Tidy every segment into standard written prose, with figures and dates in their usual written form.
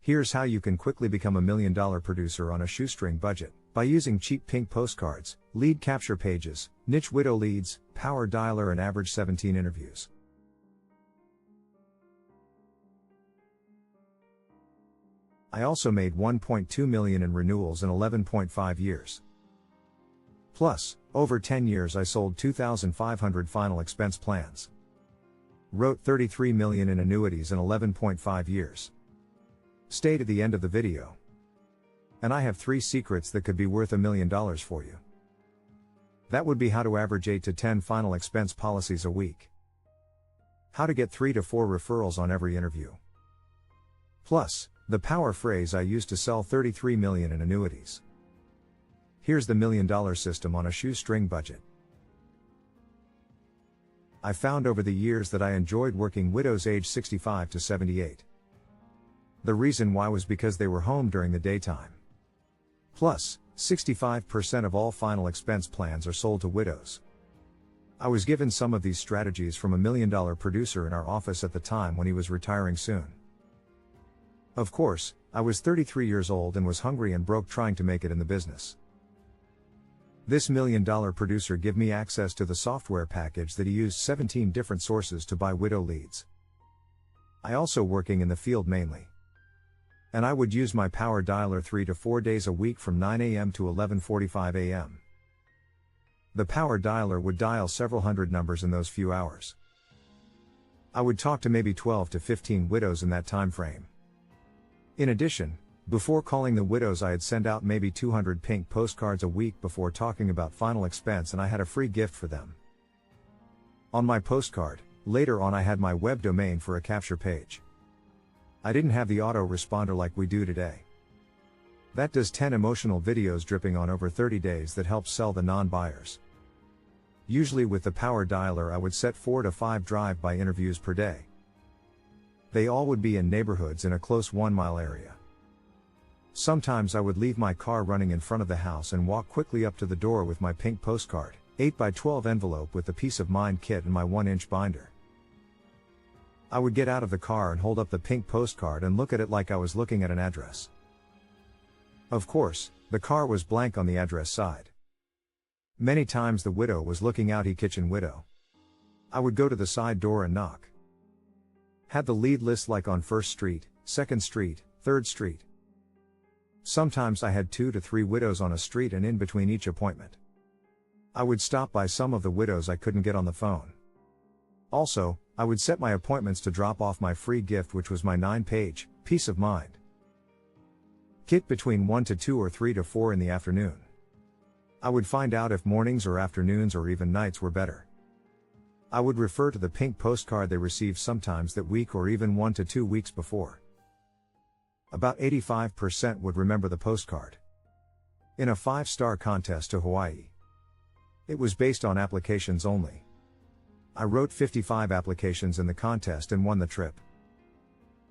Here's how you can quickly become a $1 million producer on a shoestring budget, by using cheap pink postcards, lead capture pages, niche widow leads, power dialer and average 17 interviews. I also made $1.2 million in renewals in 11.5 years. Plus, over 10 years I sold 2,500 final expense plans. Wrote $33 million in annuities in 11.5 years. Stay to the end of the video. And I have 3 secrets that could be worth $1 million for you. That would be how to average 8 to 10 final expense policies a week. How to get 3 to 4 referrals on every interview. Plus, the power phrase I used to sell $33 million in annuities. Here's the $1 million system on a shoestring budget. I found over the years that I enjoyed working widows aged 65 to 78. The reason why was because they were home during the daytime. Plus, 65% of all final expense plans are sold to widows. I was given some of these strategies from a $1 million producer in our office at the time when he was retiring soon. Of course, I was 33 years old and was hungry and broke trying to make it in the business. This $1 million producer gave me access to the software package that he used 17 different sources to buy widow leads. I also working in the field mainly. And I would use my power dialer 3 to 4 days a week from 9 a.m. to 11:45 a.m. The power dialer would dial several hundred numbers in those few hours. I would talk to maybe 12 to 15 widows in that time frame. In addition, before calling the widows I had sent out maybe 200 pink postcards a week before talking about final expense, and I had a free gift for them. On my postcard, later on I had my web domain for a capture page. I didn't have the autoresponder like we do today. That does 10 emotional videos dripping on over 30 days that helps sell the non-buyers. Usually with the power dialer I would set 4 to 5 drive-by interviews per day. They all would be in neighborhoods in a close 1-mile area. Sometimes I would leave my car running in front of the house and walk quickly up to the door with my pink postcard, 8x12 envelope with the Peace of Mind kit and my 1-inch binder. I would get out of the car and hold up the pink postcard and look at it like I was looking at an address. Of course, the car was blank on the address side. Many times the widow was looking out kitchen widow. I would go to the side door and knock. Had the lead list like on 1st Street, 2nd Street, 3rd Street. Sometimes I had 2 to 3 widows on a street and in between each appointment. I would stop by some of the widows I couldn't get on the phone. Also, I would set my appointments to drop off my free gift, which was my 9-page, Peace of Mind kit between 1 to 2 or 3 to 4 in the afternoon. I would find out if mornings or afternoons or even nights were better. I would refer to the pink postcard they received sometimes that week or even 1 to 2 weeks before. About 85% would remember the postcard. In a 5-star contest to Hawaii. It was based on applications only. I wrote 55 applications in the contest and won the trip.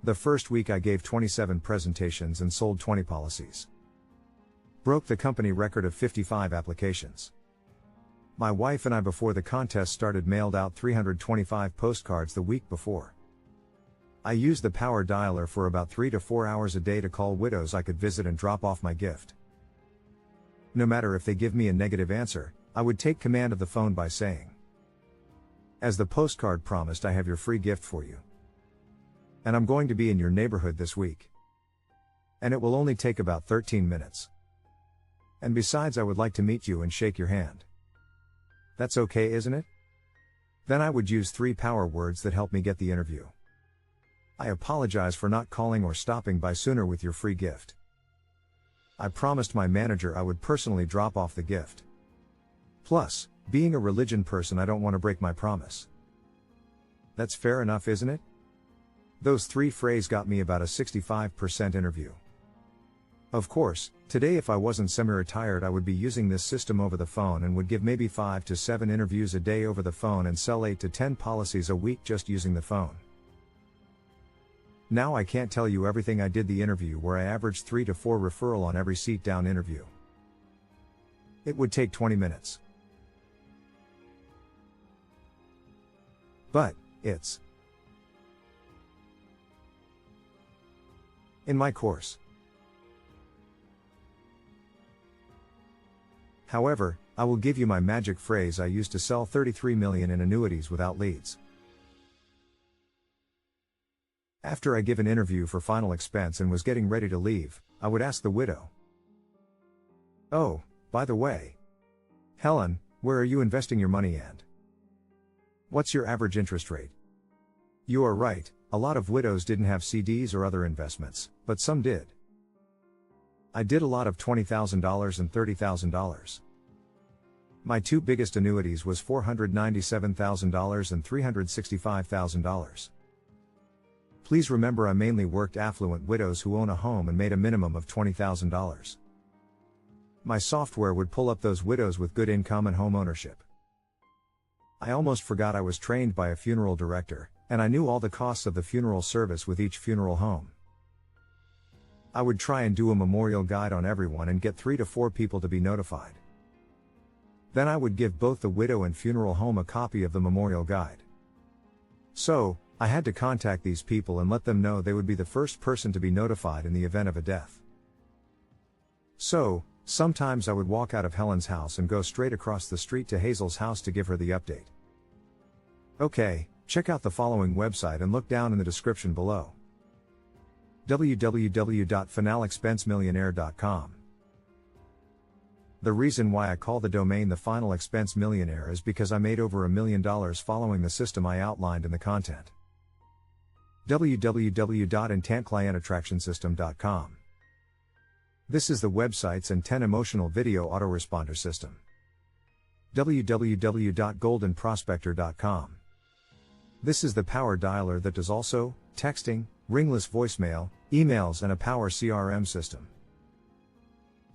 The first week I gave 27 presentations and sold 20 policies. Broke the company record of 55 applications. My wife and I before the contest started mailed out 325 postcards the week before. I used the power dialer for about 3 to 4 hours a day to call widows I could visit and drop off my gift. No matter if they give me a negative answer, I would take command of the phone by saying, "As the postcard promised, I have your free gift for you. And I'm going to be in your neighborhood this week. And it will only take about 13 minutes. And besides, I would like to meet you and shake your hand. That's okay, isn't it?" Then I would use 3 power words that help me get the interview. I apologize for not calling or stopping by sooner with your free gift. I promised my manager I would personally drop off the gift. Plus, being a religion person, I don't want to break my promise. That's fair enough, isn't it? Those 3 phrases got me about a 65% interview. Of course, today if I wasn't semi-retired I would be using this system over the phone and would give maybe 5 to 7 interviews a day over the phone and sell 8 to 10 policies a week just using the phone. Now I can't tell you everything I did the interview where I averaged 3 to 4 referral on every seat down interview. It would take 20 minutes. But, it's in my course. However, I will give you my magic phrase I used to sell 33 million in annuities without leads. After I give an interview for final expense and was getting ready to leave, I would ask the widow, "Oh, by the way, Helen, where are you investing your money and what's your average interest rate?" You are right, a lot of widows didn't have CDs or other investments, but some did. I did a lot of $20,000 and $30,000. My two biggest annuities was $497,000 and $365,000. Please remember I mainly worked affluent widows who own a home and made a minimum of $20,000. My software would pull up those widows with good income and home ownership. I almost forgot I was trained by a funeral director, and I knew all the costs of the funeral service with each funeral home. I would try and do a memorial guide on everyone and get 3 to 4 people to be notified. Then I would give both the widow and funeral home a copy of the memorial guide. So, I had to contact these people and let them know they would be the first person to be notified in the event of a death. So, sometimes I would walk out of Helen's house and go straight across the street to Hazel's house to give her the update. Okay, check out the following website and look down in the description below. www.finalexpensemillionaire.com. The reason why I call the domain the Final Expense Millionaire is because I made over $1 million following the system I outlined in the content. www.intentclientattractionsystem.com. This is the website's Intent Emotional Video Autoresponder System. www.goldenprospector.com. This is the power dialer that does also texting, ringless voicemail, emails, and a power CRM system.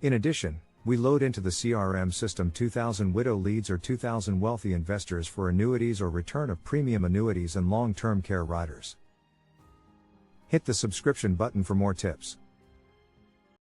In addition, we load into the CRM system 2,000 widow leads or 2,000 wealthy investors for annuities or return of premium annuities and long-term care riders. Hit the subscription button for more tips.